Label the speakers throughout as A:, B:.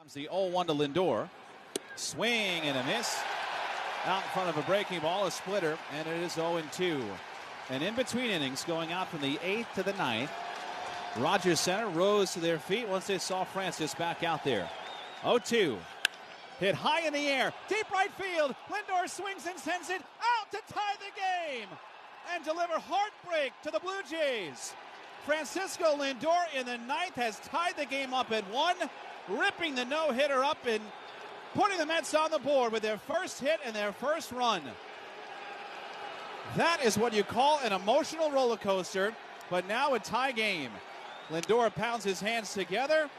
A: Comes the 0-1 to Lindor. Swing and a miss. Out in front of a breaking ball, a splitter, and it is 0-2. And in between innings, going out from the 8th to the 9th, Rogers Center rose to their feet once they saw Francis back out there. 0-2. Hit high in the air, deep right field. Lindor swings and sends it out to tie the game and deliver heartbreak to the Blue Jays. Francisco Lindor in the 9th has tied the game up at 1, ripping the no-hitter up and putting the Mets on the board with their first hit and their first run. That is what you call an emotional roller coaster, but now a tie game. Lindor pounds his hands together.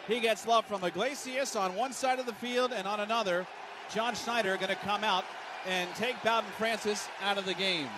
A: He gets love from Iglesias on one side of the field, and on another, John Schneider going to come out and take Bowden Francis out of the game.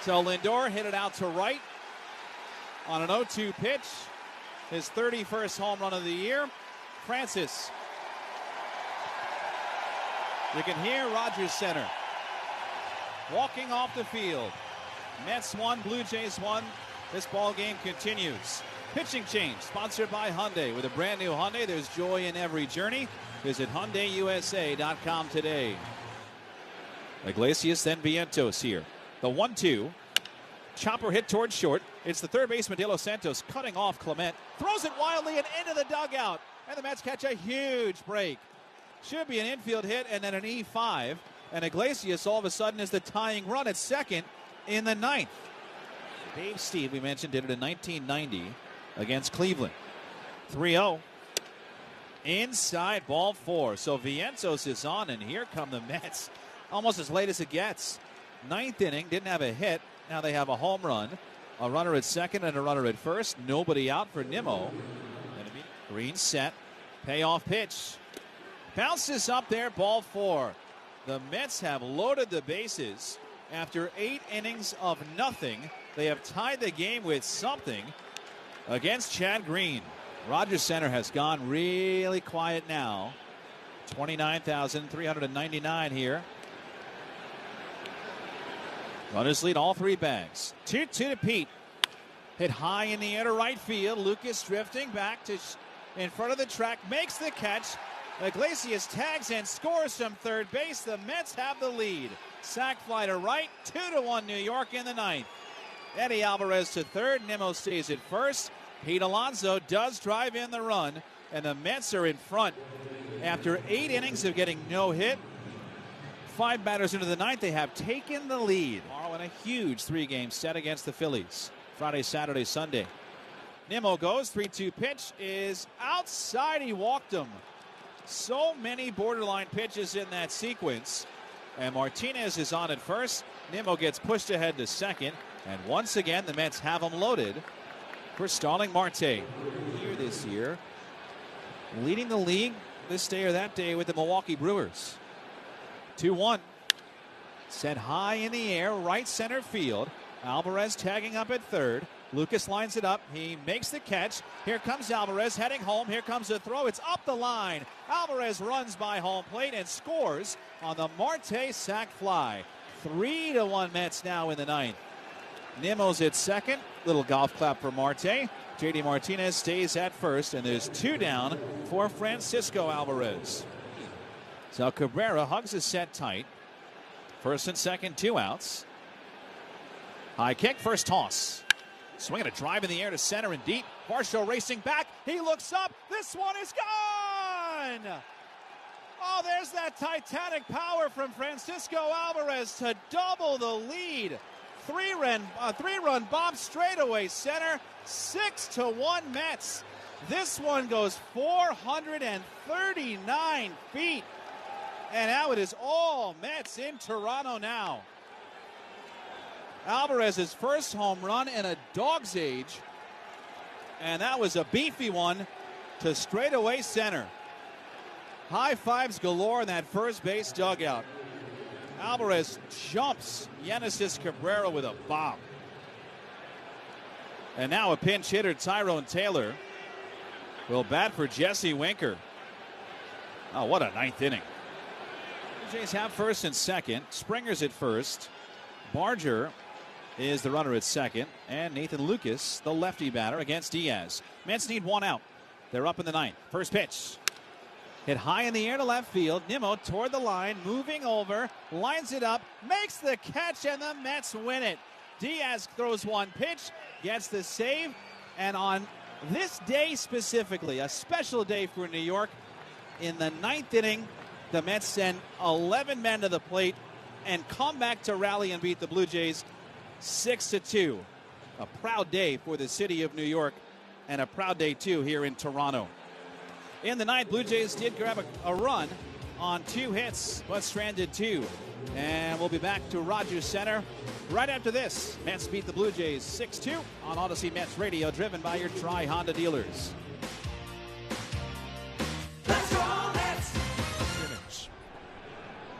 A: So Lindor hit it out to right on an 0-2 pitch. His 31st home run of the year. Francis. You can hear Rogers Center walking off the field. Mets 1, Blue Jays 1. This ball game continues. Pitching change sponsored by Hyundai. With a brand new Hyundai, there's joy in every journey. Visit HyundaiUSA.com today. Iglesias, then Vientos here. The 1-2. Chopper hit towards short. It's the third baseman, De Los Santos, cutting off Clement. Throws it wildly and into the dugout. And the Mets catch a huge break. Should be an infield hit and then an E5. And Iglesias all of a sudden is the tying run at second in the 9th. Dave Steve, we mentioned, did it in 1990 against Cleveland. 3-0. Inside, ball 4. So Vientos is on, and here come the Mets. Almost as late as it gets. 9th inning, didn't have a hit. Now they have a home run. A runner at second and a runner at first. Nobody out for Nimmo. Green set. Payoff pitch. Bounces up there, ball 4. The Mets have loaded the bases. After 8 innings of nothing, they have tied the game with something against Chad Green. Rogers Center has gone really quiet now. 29,399 here. Runners lead all 3 bags. 2-2 to Pete. Hit high in the air to right field. Lucas drifting back to in front of the track. Makes the catch. Iglesias tags and scores from third base. The Mets have the lead. Sac fly to right. 2-1 New York in the 9th. Eddie Alvarez to third. Nimmo stays at first. Pete Alonso does drive in the run. And the Mets are in front. After 8 innings of getting no hit, 5 batters into the 9th, they have taken the lead. Tomorrow in a huge 3-game set against the Phillies. Friday, Saturday, Sunday. Nimmo goes. 3-2 pitch is outside. He walked him. So many borderline pitches in that sequence. And Martinez is on at first. Nimmo gets pushed ahead to second. And once again, the Mets have him loaded for Starling Marte. Here this year, leading the league this day or that day with the Milwaukee Brewers. 2-1. Set high in the air, right center field. Alvarez tagging up at third. Lucas lines it up. He makes the catch. Here comes Alvarez heading home. Here comes the throw. It's up the line. Alvarez runs by home plate and scores on the Marte sac fly. 3-1 Mets now in the 9th. Nimmo's at second. Little golf clap for Marte. JD Martinez stays at first, and there's 2 down for Francisco Alvarez. So Cabrera hugs his set tight. First and second, 2 outs. High kick, first toss. Swinging a drive in the air to center and deep. Varsho racing back. He looks up. This one is gone. Oh, there's that titanic power from Francisco Alvarez to double the lead. 3-run bomb straightaway center. 6-1 Mets. This one goes 439 feet. And now it is all Mets in Toronto now. Alvarez's first home run in a dog's age. And that was a beefy one to straightaway center. High fives galore in that first base dugout. Alvarez jumps Genesis Cabrera with a bomb. And now a pinch hitter, Tyrone Taylor, will bat for Jesse Winker. Oh, what a 9th inning. The Jays have first and second. Springer's at first. Barger is the runner at second, and Nathan Lucas, the lefty batter, against Diaz. Mets need one out. They're up in the ninth. First pitch. Hit high in the air to left field. Nimmo toward the line, moving over, lines it up, makes the catch, and the Mets win it. Diaz throws one pitch, gets the save, and on this day specifically, a special day for New York, in the ninth inning, the Mets send 11 men to the plate and come back to rally and beat the Blue Jays 6-2. A proud day for the city of New York, and a proud day, too, here in Toronto. In the ninth, Blue Jays did grab a run on 2 hits, but stranded 2. And we'll be back to Rogers Center right after this. Mets beat the Blue Jays 6-2 on Odyssey Mets Radio, driven by your Tri-Honda dealers.
B: Let's go, Mets!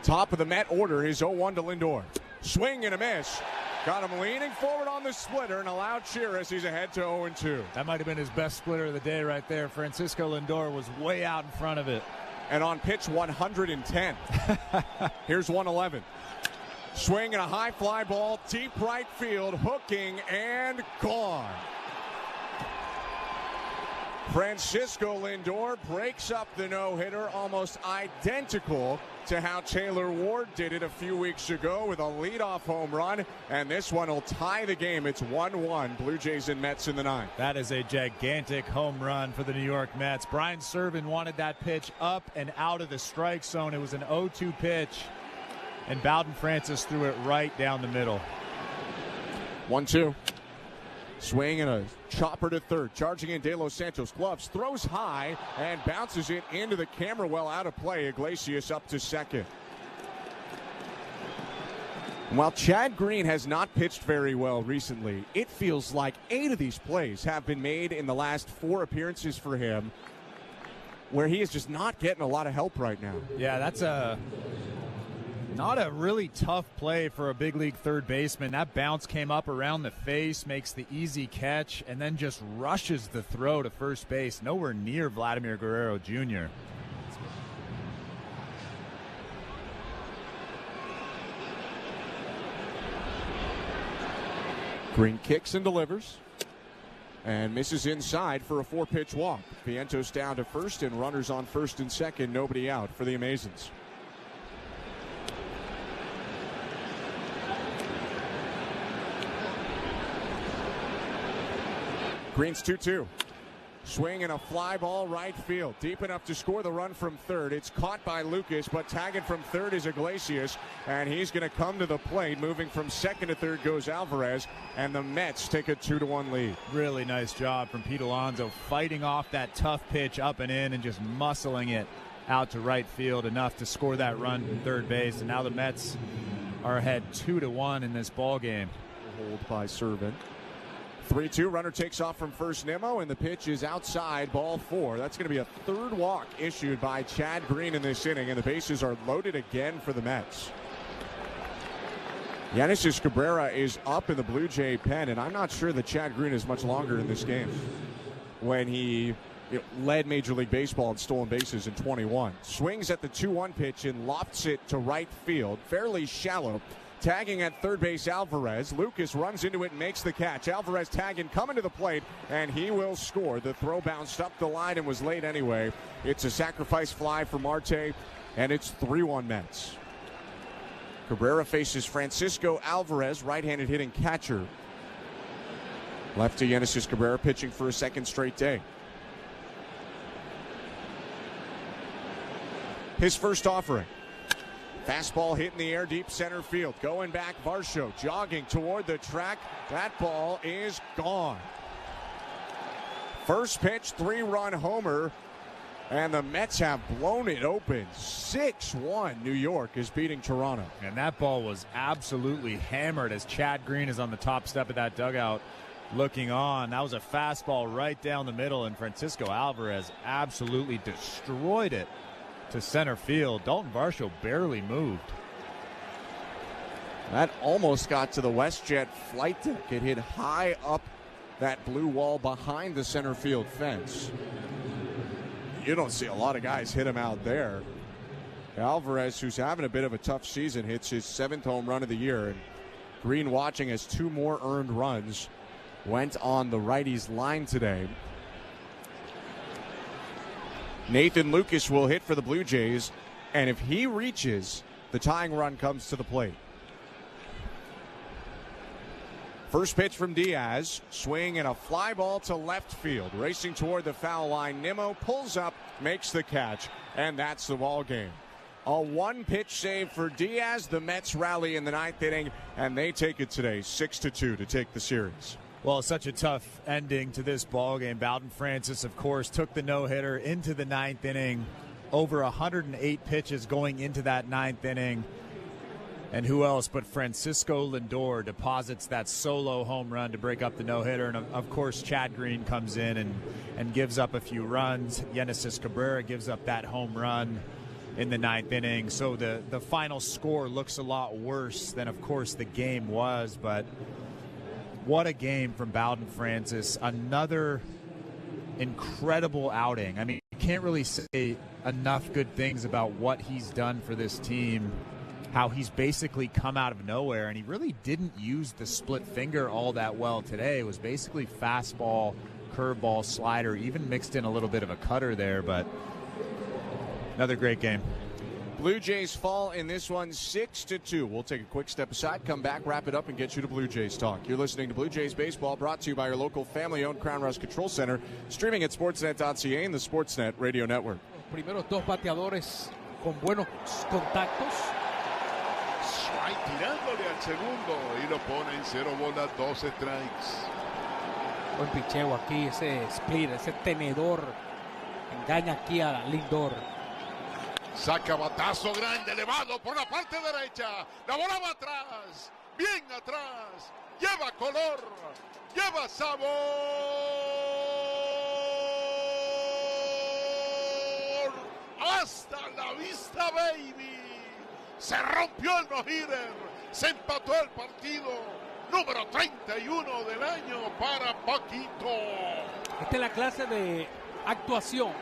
B: Top of the Met order is 0-1 to Lindor. Swing and a miss. Got him leaning forward on the splitter and a loud cheer as he's ahead to 0-2.
C: That might have been his best splitter of the day right there. Francisco Lindor was way out in front of it.
B: And on pitch 110. Here's 111. Swing and a high fly ball, deep right field, hooking and gone. Francisco Lindor breaks up the no-hitter, almost identical to how Taylor Ward did it a few weeks ago with a leadoff home run, and this one will tie the game. It's 1-1, Blue Jays and Mets in the ninth.
C: That is a gigantic home run for the New York Mets. Brian Serven wanted that pitch up and out of the strike zone. It was an 0-2 pitch, and Bowden Francis threw it right down the middle.
B: 1-2. Swing and a chopper to third. Charging in De Los Santos. Gloves, throws high and bounces it into the camera well out of play. Iglesias up to second. While Chad Green has not pitched very well recently, it feels like 8 of these plays have been made in the last 4 appearances for him, where he is just not getting a lot of help right now.
C: Yeah, that's not a really tough play for a big league third baseman. That bounce came up around the face, makes the easy catch, and then just rushes the throw to first base. Nowhere near Vladimir Guerrero Jr.
B: Green kicks and delivers. And misses inside for a 4-pitch walk. Vientos down to first and runners on first and second. Nobody out for the Amazons. Green's 2-2. Swing and a fly ball right field. Deep enough to score the run from third. It's caught by Lucas, but tagging from third is Iglesias, and he's going to come to the plate. Moving from second to third goes Alvarez, and the Mets take a 2-1 lead.
C: Really nice job from Pete Alonso, fighting off that tough pitch up and in and just muscling it out to right field, enough to score that run from third base. And now the Mets are ahead 2-1 in this ball game.
B: Hold by Serven. 3-2, runner takes off from first, Nimmo, and the pitch is outside, ball 4. That's going to be a third walk issued by Chad Green in this inning, and the bases are loaded again for the Mets. Yoenis Cabrera is up in the Blue Jay pen, and I'm not sure that Chad Green is much longer in this game. When he led Major League Baseball in stolen bases in 21. Swings at the 2-1 pitch and lofts it to right field, fairly shallow. Tagging at third base, Alvarez. Lucas runs into it and makes the catch. Alvarez tagging, coming to the plate, and he will score. The throw bounced up the line and was late anyway. It's a sacrifice fly for Marte, and it's 3-1 Mets. Cabrera faces Francisco Alvarez, right-handed hitting catcher. Lefty Yoenis Cabrera pitching for a second straight day. His first offering. Fastball hit in the air, deep center field. Going back, Varsho jogging toward the track. That ball is gone. First pitch, 3-run homer, and the Mets have blown it open. 6-1, New York is beating Toronto.
C: And that ball was absolutely hammered as Chad Green is on the top step of that dugout looking on. That was a fastball right down the middle, and Francisco Alvarez absolutely destroyed it to center field. Dalton Varsho barely moved.
B: That almost got to the WestJet flight deck. It hit high up that blue wall behind the center field fence. You don't see a lot of guys hit him out there. Alvarez, who's having a bit of a tough season, hits his 7th home run of the year. And Green watching as 2 more earned runs went on the righty's line today. Nathan Lucas will hit for the Blue Jays, and if he reaches, the tying run comes to the plate. First pitch from Diaz, swing and a fly ball to left field. Racing toward the foul line, Nimmo pulls up, makes the catch, and that's the ball game. A 1-pitch save for Diaz. The Mets rally in the 9th inning, and they take it today 6-2 to take the series.
C: Well, such a tough ending to this ball game. Bowden Francis, of course, took the no-hitter into the 9th inning. Over 108 pitches going into that 9th inning. And who else but Francisco Lindor deposits that solo home run to break up the no-hitter. And, of course, Chad Green comes in and gives up a few runs. Genesis Cabrera gives up that home run in the 9th inning. So the final score looks a lot worse than, of course, the game was. But what a game from Bowden Francis. Another incredible outing. I mean, you can't really say enough good things about what he's done for this team. How he's basically come out of nowhere, and he really didn't use the split finger all that well today. It was basically fastball, curveball, slider, even mixed in a little bit of a cutter there, but another great game.
B: Blue Jays fall in this one 6-2. We'll take a quick step aside, come back, wrap it up, and get you to Blue Jays Talk. You're listening to Blue Jays Baseball, brought to you by your local family-owned Crown Rush Control Center, streaming at sportsnet.ca and the Sportsnet Radio Network.
D: Primeros 2 bateadores con buenos contactos.
E: Tirándole al segundo y lo pone en 0 bolas, 2 strikes.
D: Buen picheo aquí, ese split, ese tenedor engaña aquí a Lindor.
E: Saca batazo grande, elevado por la parte derecha. La bola va atrás, bien atrás. Lleva color, lleva sabor. Hasta la vista, baby. Se rompió el no-hitter, se empató el partido, número 31 del año para Paquito.
D: Esta es la clase de actuación,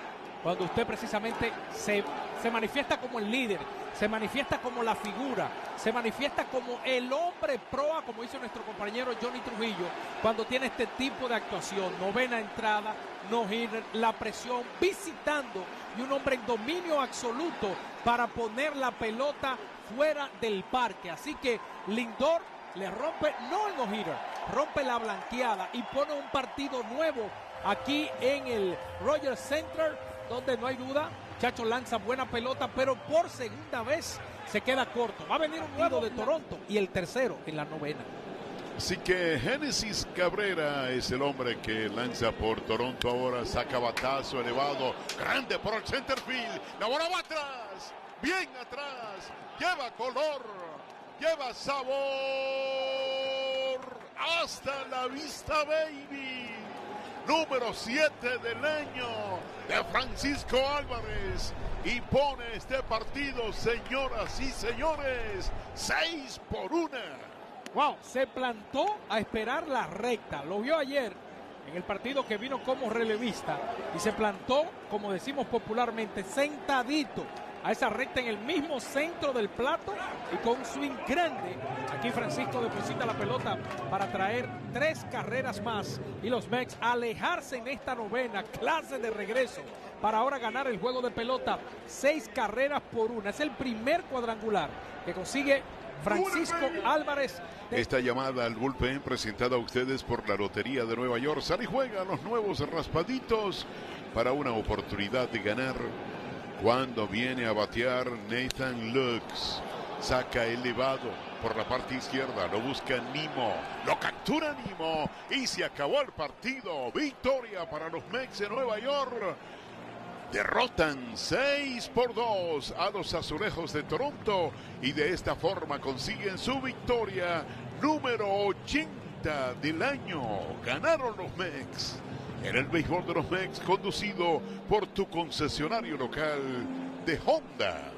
D: cuando usted precisamente se manifiesta como el líder, se manifiesta como la figura, se manifiesta como el hombre proa, como dice nuestro compañero Johnny Trujillo, cuando tiene este tipo de actuación. 9ª entrada, no-hitter, la presión, visitando, y un hombre en dominio absoluto para poner la pelota fuera del parque. Así que Lindor le rompe, no el no-hitter, rompe la blanqueada y pone un partido nuevo aquí en el Rogers Center, donde no hay duda, Chacho lanza buena pelota, pero por segunda vez se queda corto. Va a venir un nuevo de Toronto y el tercero en la 9ª.
E: Así que Génesis Cabrera es el hombre que lanza por Toronto ahora. Saca batazo elevado, grande por el center field. La bola va atrás, bien atrás. Lleva color, lleva sabor. Hasta la vista, baby. Número 7 del año de Francisco Álvarez. Y pone este partido, señoras y señores, 6-1.
D: Wow, se plantó a esperar la recta. Lo vio ayer en el partido que vino como relevista. Y se plantó, como decimos popularmente, sentadito a esa recta en el mismo centro del plato. Y con un swing grande, aquí Francisco deposita la pelota para traer 3 carreras más. Y los Mets alejarse en esta 9ª, clase de regreso, para ahora ganar el juego de pelota 6-1. Es el primer cuadrangular que consigue Francisco Álvarez.
E: Esta llamada al bullpen presentada a ustedes por la Lotería de Nueva York. Sale y juega los nuevos raspaditos para una oportunidad de ganar. Cuando viene a batear Nathan Lux, saca elevado por la parte izquierda, lo busca Nimmo, lo captura Nimmo y se acabó el partido. Victoria para los Mets de Nueva York. Derrotan 6-2 a los Azulejos de Toronto y de esta forma consiguen su victoria número 80 del año. Ganaron los Mets en el béisbol de los Mets, conducido por tu concesionario local de Honda.